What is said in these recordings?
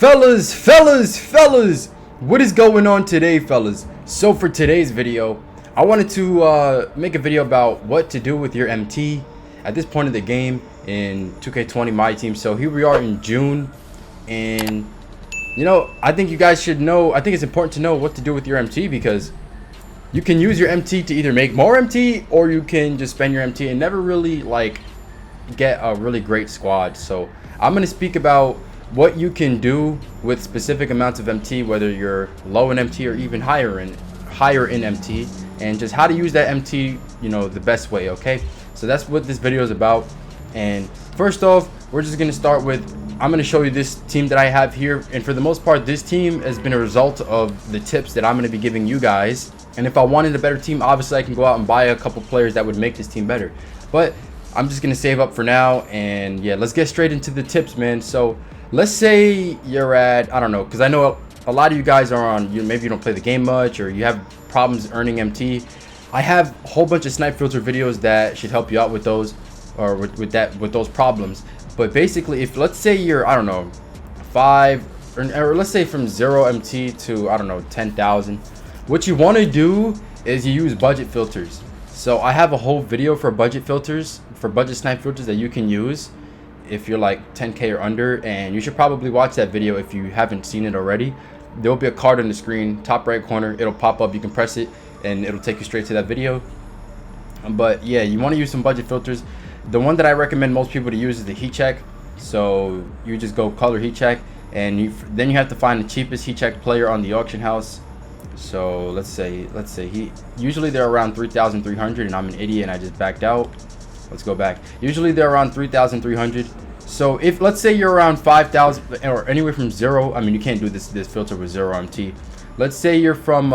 Fellas, what is going on today, fellas? So for today's video, I wanted to make a video about what to do with your MT at this point of the game in 2K20 Myteam. So here we are in June, and you know, I think you guys should know, I think it's important to know what to do with your MT, because you can use your MT to either make more MT, or you can just spend your MT and never really like get a really great squad. So I'm going to speak about what you can do with specific amounts of MT, whether you're low in MT or even higher in MT, and just how to use that MT, you know, the best way. Okay, so that's what this video is about. And first off, we're just going to start with, I'm going to show you this team that I have here, and for the most part this team has been a result of the tips that I'm going to be giving you guys. And if I wanted a better team, obviously I can go out and buy a couple players that would make this team better, but I'm just going to save up for now. And yeah, let's get straight into the tips, man. So let's say you're at, I don't know, because I know a lot of you guys are on, maybe you don't play the game much, or you have problems earning MT. I have a whole bunch of snipe filter videos that should help you out with those, or with those problems. But basically, if let's say you're, I don't know, 5 or let's say from 0 MT to, I don't know, 10,000, what you want to do is you use budget filters. So I have a whole video for budget filters, for budget snipe filters that you can use if you're like 10k or under, and you should probably watch that video if you haven't seen it already. There will be a card on the screen, top right corner, it'll pop up, you can press it and it'll take you straight to that video. But yeah, you want to use some budget filters. The one that I recommend most people to use is the heat check. So you just go color heat check, and then you have to find the cheapest heat check player on the auction house. So let's say usually they're around 3,300, and I'm an idiot and I just backed out. Let's go back. Usually they're around 3,300. So if let's say you're around 5,000 or anywhere from 0, I mean, you can't do this filter with 0 MT. Let's say you're from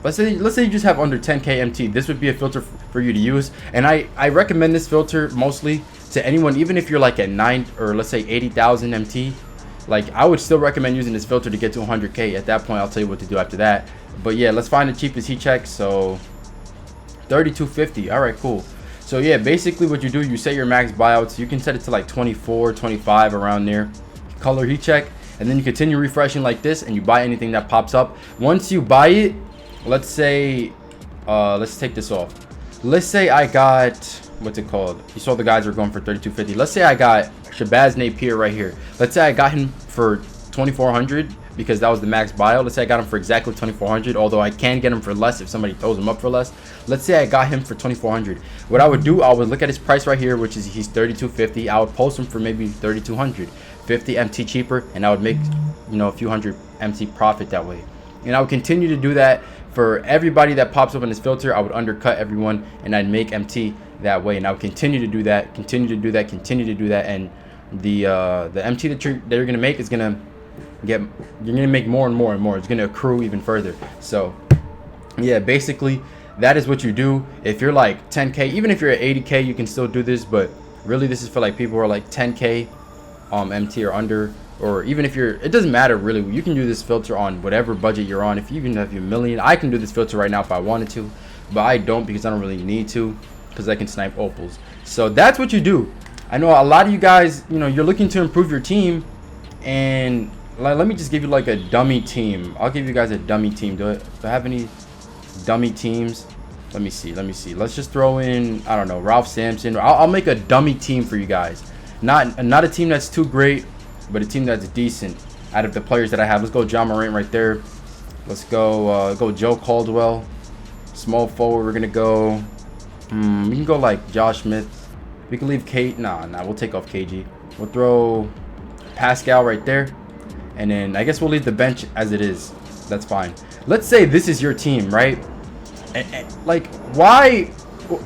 let's say you just have under 10k MT. This would be a filter for you to use, and I recommend this filter mostly to anyone, even if you're like at 9 or let's say 80,000 MT. Like, I would still recommend using this filter to get to 100k. At that point, I'll tell you what to do after that. But yeah, let's find the cheapest heat check. So 3250. All right, cool. So yeah, basically what you do, you set your max buyouts. You can set it to like 24, 25, around there. Color heat check, and then you continue refreshing like this, and you buy anything that pops up. Once you buy it, let's say, let's take this off. Let's say I got, what's it called? You saw the guys are going for 3250. Let's say I got Shabazz Napier right here. Let's say I got him for 2,400 because that was the max buyout. Let's say I got him for exactly 2,400, although I can get him for less if somebody throws him up for less. Let's say I got him for 2,400. What I would do, I would look at his price right here, which is he's 3,250. I would post him for maybe 3,200, 50 MT cheaper, and I would make, you know, a few hundred MT profit that way. And I would continue to do that for everybody that pops up in this filter. I would undercut everyone, and I'd make MT that way. And I would continue to do that, continue to do that, and the MT that you're gonna make is gonna you're gonna make more and more and more. It's gonna accrue even further. So yeah, basically that is what you do. If you're like 10k, even if you're at 80k, you can still do this, but really this is for like people who are like 10k MT or under, or even if you're, it doesn't matter really. You can do this filter on whatever budget you're on. If you even have your million, I can do this filter right now if I wanted to, but I don't, because I don't really need to, because I can snipe opals. So that's what you do. I know a lot of you guys, you know, you're looking to improve your team, and let me just give you like a dummy team. I'll give you guys a dummy team. Do I have any dummy teams? Let me see. Let's just throw in, I don't know, Ralph Sampson. I'll make a dummy team for you guys. Not a team that's too great, but a team that's decent out of the players that I have. Let's go John Morant right there. Let's go Joe Caldwell. Small forward, we're gonna go, we can go like Josh Smith. We can leave Kate. Nah, we'll take off KG. We'll throw Pascal right there, and then I guess we'll leave the bench as it is. That's fine. Let's say this is your team, right? Like, why?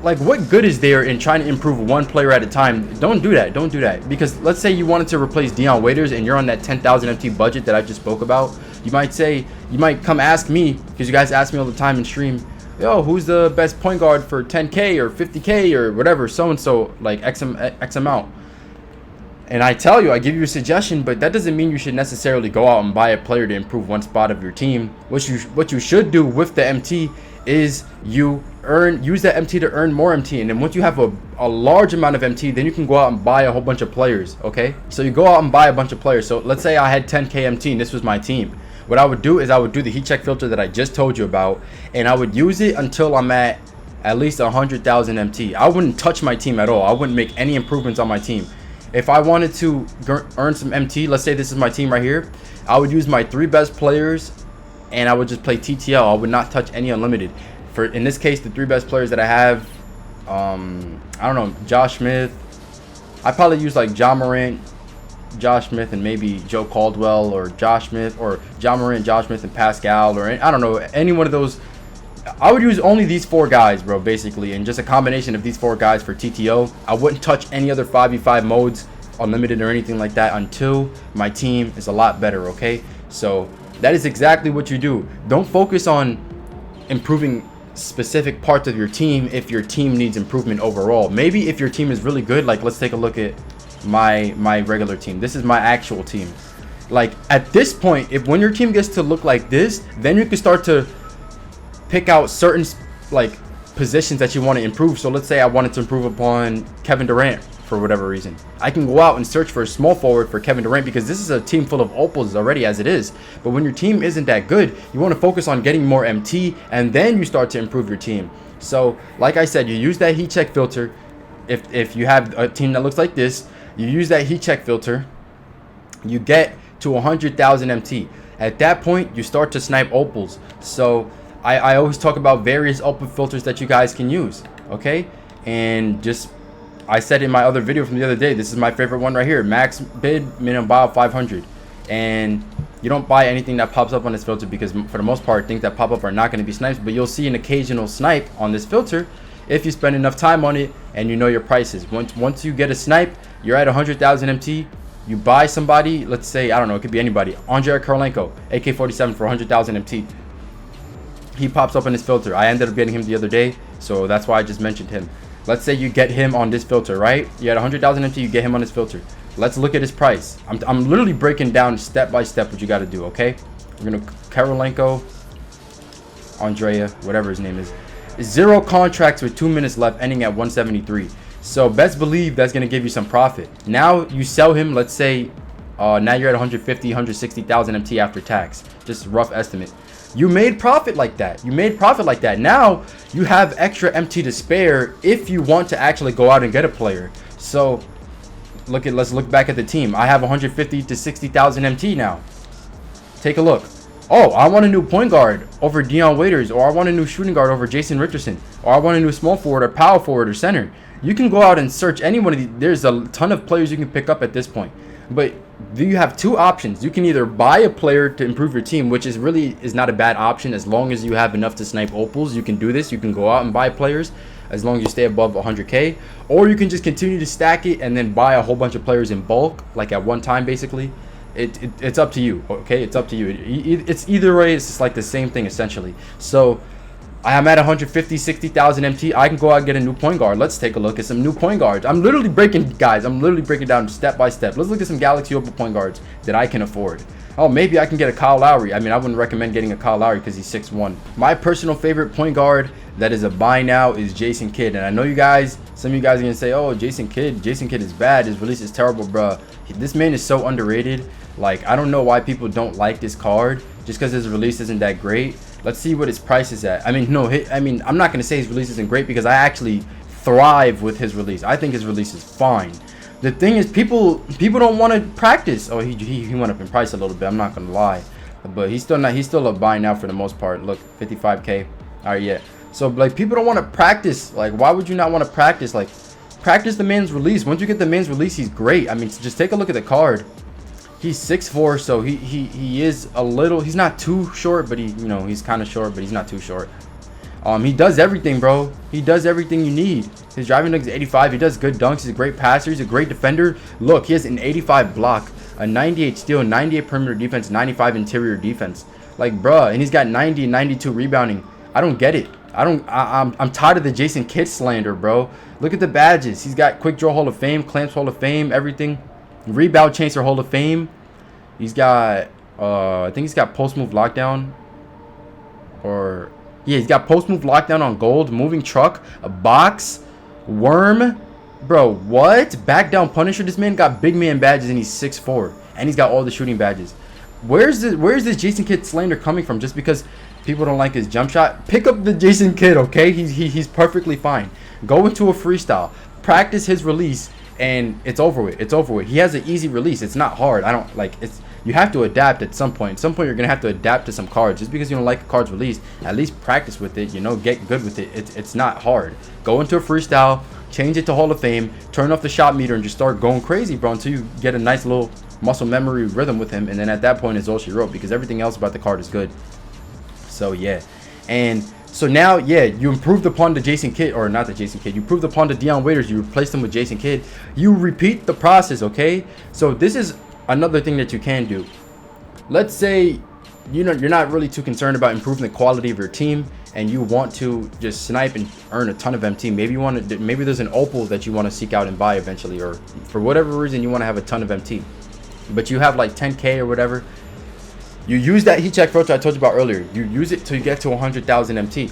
Like, what good is there in trying to improve one player at a time? Don't do that. Don't do that. Because let's say you wanted to replace Dion Waiters, and you're on that 10,000 MT budget that I just spoke about. You might come ask me, because you guys ask me all the time in stream, yo, who's the best point guard for 10k or 50k or whatever, so and so, like X amount. And I tell you, I give you a suggestion, but that doesn't mean you should necessarily go out and buy a player to improve one spot of your team. What you should do with the MT is you use that MT to earn more MT, and then once you have a large amount of MT, then you can go out and buy a whole bunch of players. Okay, so you go out and buy a bunch of players. So let's say I had 10k MT and this was my team. What I would do is I would do the heat check filter that I just told you about, and I would use it until I'm at least 100,000 MT. I wouldn't touch my team at all. I wouldn't make any improvements on my team. If I wanted to earn some MT, let's say this is my team right here, I would use my 3 best players and I would just play TTL. I would not touch any unlimited. For in this case, the 3 best players that I have, I don't know, Josh Smith. I probably use like John Morant, Josh Smith, and maybe Joe Caldwell, or Josh Smith, or John Morant, Josh Smith, and Pascal, or I don't know, any one of those. I would use only these 4 guys, bro, basically, and just a combination of these 4 guys for TTO. I wouldn't touch any other 5v5 modes, unlimited or anything like that, until my team is a lot better, okay? So that is exactly what you do. Don't focus on improving specific parts of your team if your team needs improvement overall. Maybe if your team is really good, like let's take a look at my regular team. This is my actual team. Like at this point, if when your team gets to look like this, then you can start to pick out certain like positions that you want to improve. So let's say I wanted to improve upon Kevin Durant for whatever reason. I can go out and search for a small forward for Kevin Durant, because this is a team full of opals already as it is. But when your team isn't that good, you want to focus on getting more MT, and then you start to improve your team. So like I said, you use that heat check filter. If you have a team that looks like this, you use that heat check filter, you get to 100,000 MT. At that point, you start to snipe opals. So I always talk about various opal filters that you guys can use, okay? And just, I said in my other video from the other day, this is my favorite one right here, max bid, minimum buy 500. And you don't buy anything that pops up on this filter, because for the most part, things that pop up are not going to be snipes, but you'll see an occasional snipe on this filter if you spend enough time on it and you know your prices. Once you get a snipe, you're at 100,000 MT, you buy somebody, let's say, I don't know, it could be anybody, Andrei Korolenko, AK-47 for 100,000 MT. He pops up in this filter. I ended up getting him the other day, so that's why I just mentioned him. Let's say you get him on this filter, right? You had 100,000 MT, you get him on this filter. Let's look at his price. I'm literally breaking down step by step what you got to do, okay? We're going to Korolenko, Andrea, whatever his name is. 0 contracts with 2 minutes left, ending at 173. So best believe that's going to give you some profit. Now you sell him, let's say, now you're at 150, 160,000 MT after tax. Just rough estimate. You made profit like that. You made profit like that. Now you have extra MT to spare if you want to actually go out and get a player. So let's look back at the team. I have 150 to 60,000 MT now. Take a look. Oh, I want a new point guard over Dion Waiters, or I want a new shooting guard over Jason Richardson, or I want a new small forward or power forward or center. You can go out and search any one of these. There's a ton of players you can pick up at this point. But you have 2 options. You can either buy a player to improve your team, which is not a bad option as long as you have enough to snipe opals. You can do this. You can go out and buy players as long as you stay above 100k, or you can just continue to stack it and then buy a whole bunch of players in bulk, like at one time. Basically, it's up to you. Okay, it's up to you. It's either way. It's just like the same thing essentially. So I am at 150, 60,000 MT. I can go out and get a new point guard. Let's take a look at some new point guards. I'm literally breaking down step by step. Let's look at some Galaxy Opal point guards that I can afford. Oh, maybe I can get a Kyle Lowry. I mean, I wouldn't recommend getting a Kyle Lowry because he's 6'1". My personal favorite point guard that is a buy now is Jason Kidd. And I know you guys, some of you guys are going to say, oh, Jason Kidd is bad. His release is terrible, bruh. This man is so underrated. Like, I don't know why people don't like this card just because his release isn't that great. Let's see what his price is at. I'm not going to say his release isn't great because I actually thrive with his release. I think his release is fine. The thing is, people don't want to practice. Oh, he went up in price a little bit. I'm not going to lie. But he's still a buy now for the most part. Look, 55k. All right, yeah. So, like, people don't want to practice. Like, why would you not want to practice? Like, practice the man's release. Once you get the man's release, he's great. I mean, just take a look at the card. He's 6'4", so he is a little, he's not too short, but he's kind of short, but he's not too short. He does everything, bro. He does everything you need. His driving dunk is 85. He does good dunks. He's a great passer. He's a great defender. Look, he has an 85 block, a 98 steal, 98 perimeter defense, 95 interior defense. Like, bruh, and he's got 90 and 92 rebounding. I don't get it. I'm tired of the Jason Kidd slander, bro. Look at the badges. He's got quick draw Hall of Fame, clamps Hall of Fame, everything. Rebound chaser Hall of Fame. He's got I think he's got post move lockdown, or Yeah, he's got post move lockdown on gold, moving truck, a box, worm. Bro, what? Back down Punisher. This man got big man badges and he's 6'4", and he's got all the shooting badges. Where's this Jason Kidd slander coming from? Just because people don't like his jump shot? Pick up the Jason Kidd, okay? He's perfectly fine. Go into a freestyle, practice his release, and it's over with. It's over with. He has an easy release. It's not hard. I don't like it's. You have to adapt at some point. At some point, you're gonna have to adapt to some cards. Just because you don't like a card's release, at least practice with it. You know, get good with it. It's not hard. Go into a freestyle, change it to Hall of Fame, turn off the shot meter, and just start going crazy, bro, until you get a nice little muscle memory rhythm with him. And then at that point, it's all she wrote, because everything else about the card is good. So yeah, and so now, yeah, you improved upon the Jason Kidd, or not the Jason Kidd. You improved upon the Dion Waiters. You replaced them with Jason Kidd. You repeat the process, okay? So this is another thing that you can do. Let's say you're not really too concerned about improving the quality of your team, and you want to just snipe and earn a ton of MT. Maybe maybe there's an opal that you want to seek out and buy eventually, or for whatever reason you want to have a ton of MT, but you have like 10K or whatever. You use that heat check filter I told you about earlier. You use it till you get to 100,000 MT.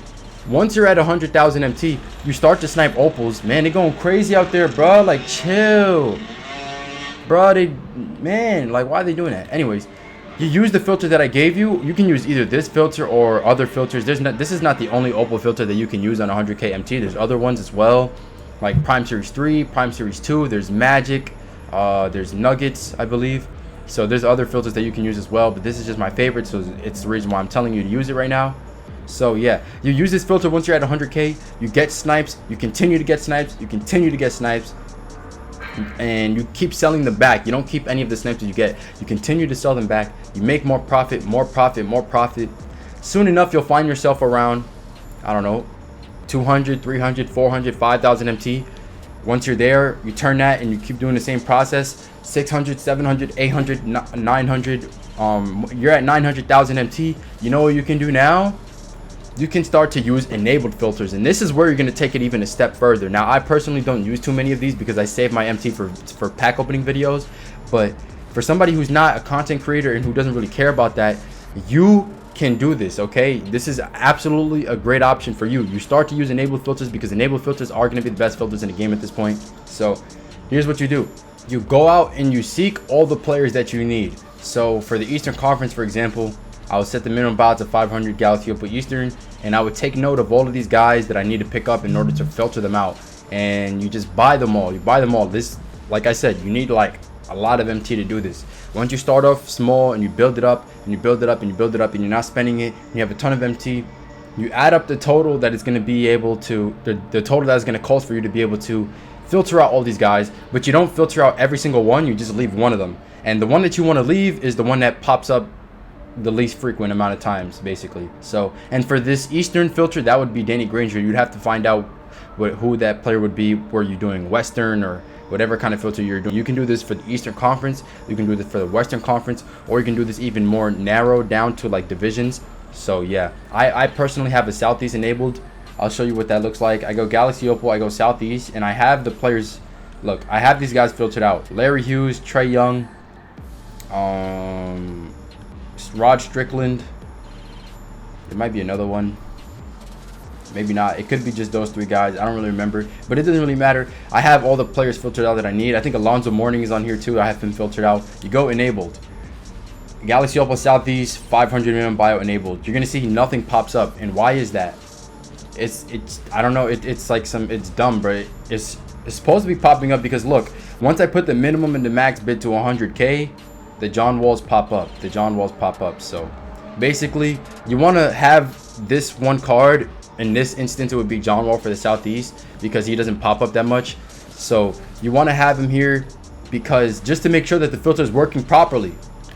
Once you're at 100,000 MT, you start to snipe opals. Man, they're going crazy out there, bro. Like, chill, bro. Man, like, why are they doing that? Anyways, you use the filter that I gave you. You can use either this filter or other filters. This is not the only opal filter that you can use on 100K MT. There's other ones as well, like Prime Series 3, Prime Series 2. There's Magic. There's Nuggets, I believe. So there's other filters that you can use as well, but this is just my favorite, so it's the reason why I'm telling you to use it right now. So yeah, you use this filter once you're at 100K, you get snipes, you continue to get snipes, you continue to get snipes, and you keep selling them back. You don't keep any of the snipes that you get. You continue to sell them back. You make more profit, more profit, more profit. Soon enough, you'll find yourself around, I don't know, 200, 300, 400, 5,000 MT. Once you're there, you turn that and you keep doing the same process. 600, 700, 800, 900. You're at 900,000 MT. You know what you can do now? You can start to use enabled filters, and this is where you're going to take it even a step further. Now, I personally don't use too many of these because I save my MT for pack opening videos, but for somebody who's not a content creator and who doesn't really care about that, you can do this, okay? This is absolutely a great option for you. You start to use enabled filters because enabled filters are going to be the best filters in the game at this point. So here's what you do. You go out and you seek all the players that you need. So for the Eastern Conference, for example, I would set the minimum buy to 500 Galaxy Opal Eastern, and I would take note of all of these guys that I need to pick up in order to filter them out. And you just buy them all. You buy them all. This, like I said, you need like a lot of MT to do this. Once you start off small and you build it up and you build it up and you build it up and you're not spending it, and you have a ton of MT, you add up the total that is going to be able to, the total that is going to cost for you to be able to filter out all these guys. But you don't filter out every single one, you just leave one of them. And the one that you want to leave is the one that pops up the least frequent amount of times, basically. So, and for this Eastern filter, that would be Danny Granger. You'd have to find out who that player would be. Were you doing Western or whatever kind of filter you're doing? You can do this for the Eastern Conference, you can do this for the Western Conference, or you can do this even more narrow down to like divisions. So yeah, I personally have a Southeast enabled. I'll show you what that looks like. I go Galaxy Opal, I go Southeast, and I have the players. Look, I have these guys filtered out: Larry Hughes, Trey Young, Rod Strickland. There might be another one, maybe not. It could be just those three guys. I don't really remember, but it doesn't really matter. I have all the players filtered out that I need. I think Alonzo Mourning is on here too. I have him filtered out. You go enabled, Galaxy Opal Southeast, 500 minimum bio enabled. You're gonna see nothing pops up. And why is that? It's I don't know. It's like it's dumb, bro. It's supposed to be popping up because look, once I put the minimum and the max bid to 100K, the John Walls pop up. The John Walls pop up. So basically, you want to have this one card. In this instance, it would be John Wall for the Southeast because he doesn't pop up that much. So you want to have him here because just to make sure that the filter is working properly.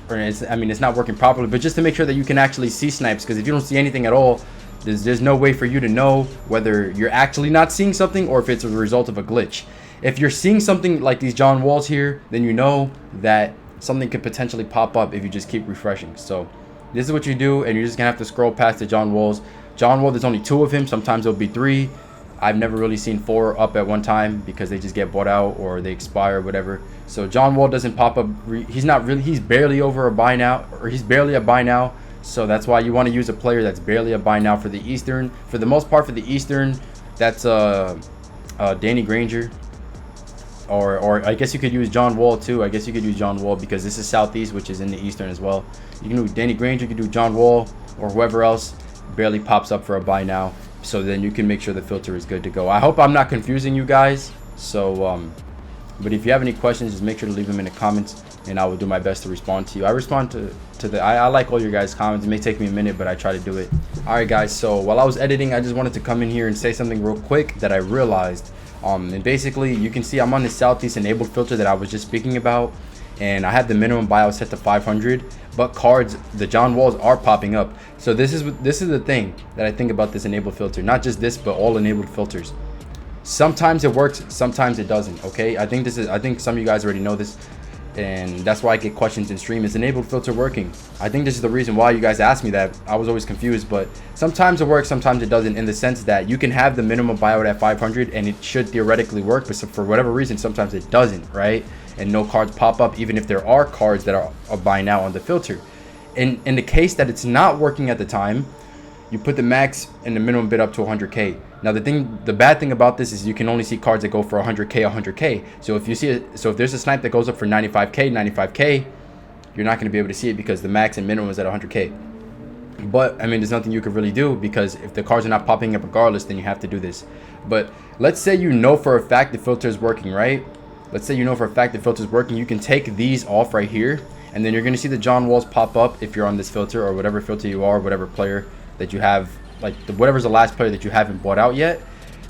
Or I mean, it's not working properly, but just to make sure that you can actually see snipes. Because if you don't see anything at all, there's no way for you to know whether you're actually not seeing something or if it's a result of a glitch. If you're seeing something like these John Walls here, then you know that something could potentially pop up if you just keep refreshing. So this is what you do, and you're just gonna have to scroll past the John Walls. John Wall, there's only 2 of him. Sometimes there'll be 3. I've never really seen 4 up at one time because they just get bought out or they expire or whatever. So John Wall doesn't pop up. He's barely over a buy now, or he's barely a buy now. So that's why you want to use a player that's barely a buy now for the Eastern. For the most part, for the Eastern, that's Danny Granger. Or I guess you could use John Wall too. I guess you could use John Wall because this is Southeast, which is in the Eastern as well. You can do Danny Granger, you can do John Wall, or whoever else barely pops up for a buy now. So then you can make sure the filter is good to go. I hope I'm not confusing you guys. So, but if you have any questions, just make sure to leave them in the comments, and I will do my best to respond to you. I respond to the. I like all your guys' comments. It may take me a minute, but I try to do it. All right, guys. So while I was editing, I just wanted to come in here and say something real quick that I realized. And basically, you can see I'm on the Southeast enabled filter that I was just speaking about, and I had the minimum buyout set to 500. But cards, the John Walls are popping up. So this is the thing that I think about this enabled filter. Not just this, but all enabled filters. Sometimes it works, sometimes it doesn't. Okay, I think some of you guys already know this, and that's why I get questions in stream. Is enabled filter working? I think this is the reason why you guys asked me that. I was always confused, but sometimes it works, sometimes it doesn't, in the sense that you can have the minimum buyout at 500 and it should theoretically work, but for whatever reason sometimes it doesn't, right? And no cards pop up even if there are cards that are a buy now on the filter. In the case that it's not working at the time, you put the max and the minimum bid up to 100k. Now the bad thing about this is you can only see cards that go for 100k. So if there's a snipe that goes up for 95k, you're not going to be able to see it because the max and minimum is at 100k. But I mean, there's nothing you could really do, because if the cards are not popping up regardless, then you have to do this. But let's say you know for a fact the filter is working, right? Let's say you know for a fact the filter is working. You can take these off right here, and then you're going to see the John Walls pop up if you're on this filter, or whatever filter you are, whatever player that you have, like whatever's the last player that you haven't bought out yet,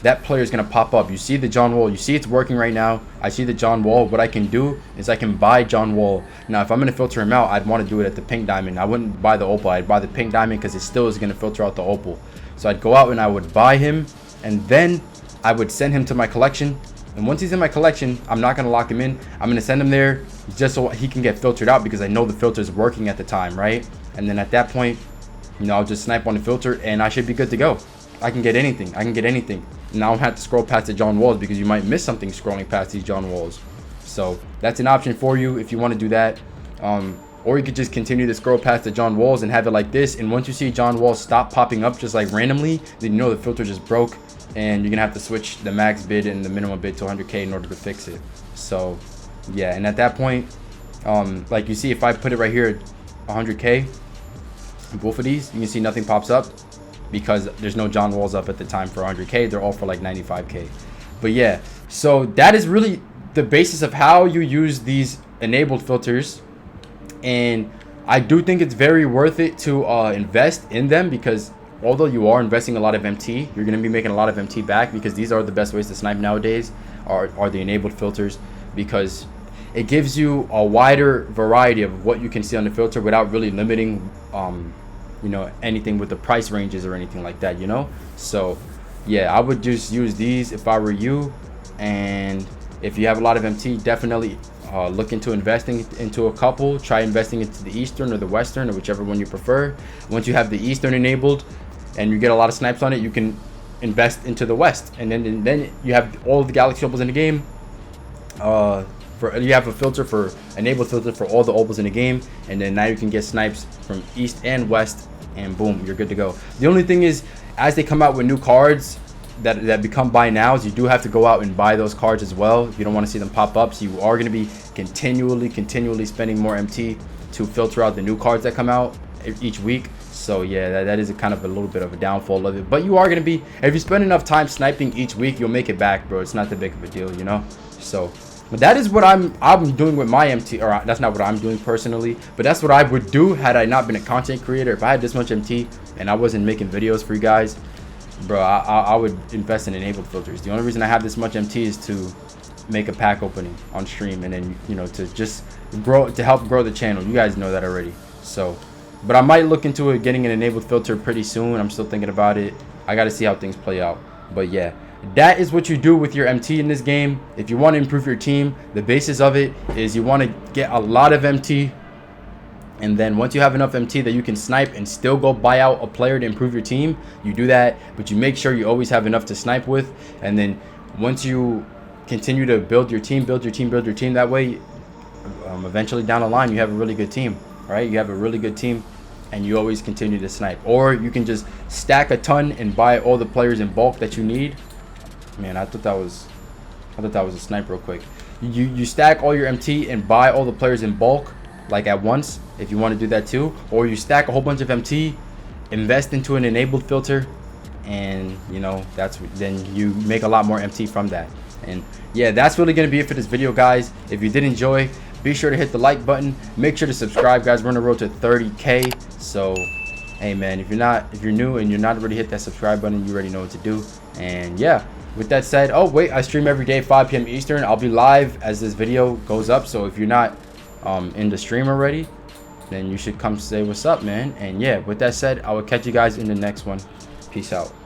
that player is going to pop up. You see the John Wall, you see it's working right now. I see the John Wall. What I can do is I can buy John Wall. Now if I'm going to filter him out, I'd want to do it at the pink diamond. I wouldn't buy the opal, I'd buy the pink diamond, because it still is going to filter out the opal. So I'd go out and I would buy him, and then I would send him to my collection. And once he's in my collection, I'm not going to lock him in. I'm going to send him there just so he can get filtered out, because I know the filter is working at the time, right? And then at that point, you know, I'll just snipe on the filter and I should be good to go. I can get anything. Now I don't have to scroll past the John Walls, because you might miss something scrolling past these John Walls. So that's an option for you if you want to do that. Or you could just continue to scroll past the John Walls and have it like this. And once you see John Walls stop popping up just like randomly, then you know the filter just broke, and you're gonna have to switch the max bid and the minimum bid to 100k in order to fix it. So yeah, and at that point, like you see, if I put it right here at 100k, both of these, you can see nothing pops up, because there's no John Walls up at the time for 100k. They're all for like 95k. But yeah, so that is really the basis of how you use these enabled filters. And I do think it's very worth it to invest in them, because although you are investing a lot of MT, you're going to be making a lot of MT back, because these are the best ways to snipe nowadays, are the enabled filters, because it gives you a wider variety of what you can see on the filter without really limiting you know, anything with the price ranges or anything like that, you know. So yeah, I would just use these if I were you. And if you have a lot of MT, definitely look into investing into a couple. Try investing into the Eastern or the Western, or whichever one you prefer. Once you have the Eastern enabled and you get a lot of snipes on it, you can invest into the West, and then you have all the Galaxy opals in the game. You have a filter for enabled filter for all the opals in the game, and then now you can get snipes from East and West, and boom, you're good to go. The only thing is, as they come out with new cards that become buy nows, you do have to go out and buy those cards as well. You don't want to see them pop up, so you are going to be continually spending more MT to filter out the new cards that come out each week. So yeah, that is a kind of a little bit of a downfall of it, but you are going to be, if you spend enough time sniping each week, you'll make it back, bro. It's not that big of a deal, you know. So but that is what I'm doing with my MT, or that's not what I'm doing personally, but that's what I would do had I not been a content creator. If I had this much MT and I wasn't making videos for you guys, bro, I would invest in enabled filters. The only reason I have this much MT is to make a pack opening on stream, and then, you know, to just grow, to help grow the channel. You guys know that already. So, but I might look into it, getting an enabled filter pretty soon. I'm still thinking about it. I got to see how things play out. But yeah, that is what you do with your MT in this game. If you want to improve your team, the basis of it is you want to get a lot of MT, and then once you have enough MT that you can snipe and still go buy out a player to improve your team, you do that. But you make sure you always have enough to snipe with, and then once you continue to build your team, that way eventually down the line you have a really good team, right? You have a really good team, and you always continue to snipe. Or you can just stack a ton and buy all the players in bulk that you need. Man, I thought that was a snipe real quick. You stack all your MT and buy all the players in bulk, like at once, if you want to do that too. Or you stack a whole bunch of MT, invest into an enabled filter, and you know, then you make a lot more MT from that. And yeah, that's really gonna be it for this video, guys. If you did enjoy, be sure to hit the like button. Make sure to subscribe, guys. We're on the road to 30K. So hey man, if you're new and you're not already hit that subscribe button, you already know what to do. And yeah, with that said, oh wait, I stream every day 5 p.m. Eastern. I'll be live as this video goes up, so if you're not in the stream already, then you should come say what's up, man. And yeah, with that said, I will catch you guys in the next one. Peace out.